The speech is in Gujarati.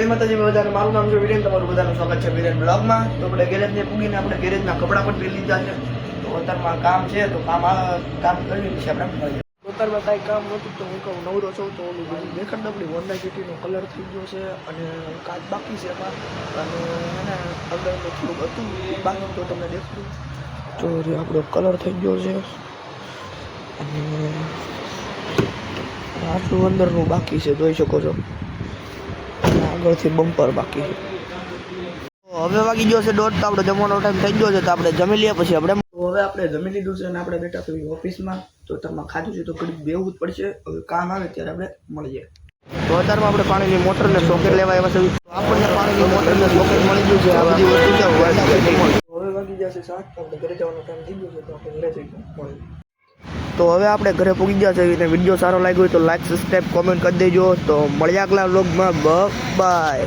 જય માતાજી બધાને, મારું નામ છે વિરેન, તમારું બધાનું સ્વાગત છે વિરેન બ્લોગમાં. તો આપણે ગેરેજને પૂગીને આપણે ગેરેજના કપડાં પણ પહેરી લીધા છે. તો અત્યારમાં કામ છે, તો કામ કરી પછી આપણે મળીએ. અત્યારમાં કાંઈ કામ નહોતું તો હું કહું નવરો છું, તો ઓલું બધું દેખાડ આપણી હોન્ડા સિટીનો કલર થઈ ગયો છે અને કાચ બાકી છે એમાં, અને એને અંદરનું થોડુંક હતું બાકી, તો તમને દેખાડું તો આપણો કલર થઈ ગયો છે અને આટલું અંદરનું બાકી છે, જોઈ શકો છો. આગળથી બમ્પર બાકી છે. હવે વાગી ગયો છે 1:30, તો આપણે જમવાનો ટાઈમ થઈ ગયો છે, તો આપણે જમી લઈએ પછી આપણે. હવે આપણે જમી લીધું છે અને આપણે બેઠા છીએ ઓફિસમાં. તો તમે ખાધું છે તો ઘડીક બેવું જ પડશે, હવે કામ આવે ત્યારે આપણે મળીએ. તો અત્યારમાં આપણે પાણીની મોટરને સોકેટ લેવા આવ્યા છે. આપણને પાણીની મોટરને સોકેટ મળી ગયું છે. આ બધી વસ્તુ છે હવે વાગી જશે 7, તો આપણે ઘરે જવાનો ટાઈમ થઈ ગયો છે, તો આપણે ઘરે જઈ મળીએ. તો હવે આપણે ઘરે પહોંચી ગયા છે અને વિડીયો સારો લાગ્યો હોય તો લાઈક, સબસ્ક્રાઈબ, કોમેન્ટ કરી દેજો. તો મળ્યા આગલા વ્લોગમાં. બાય.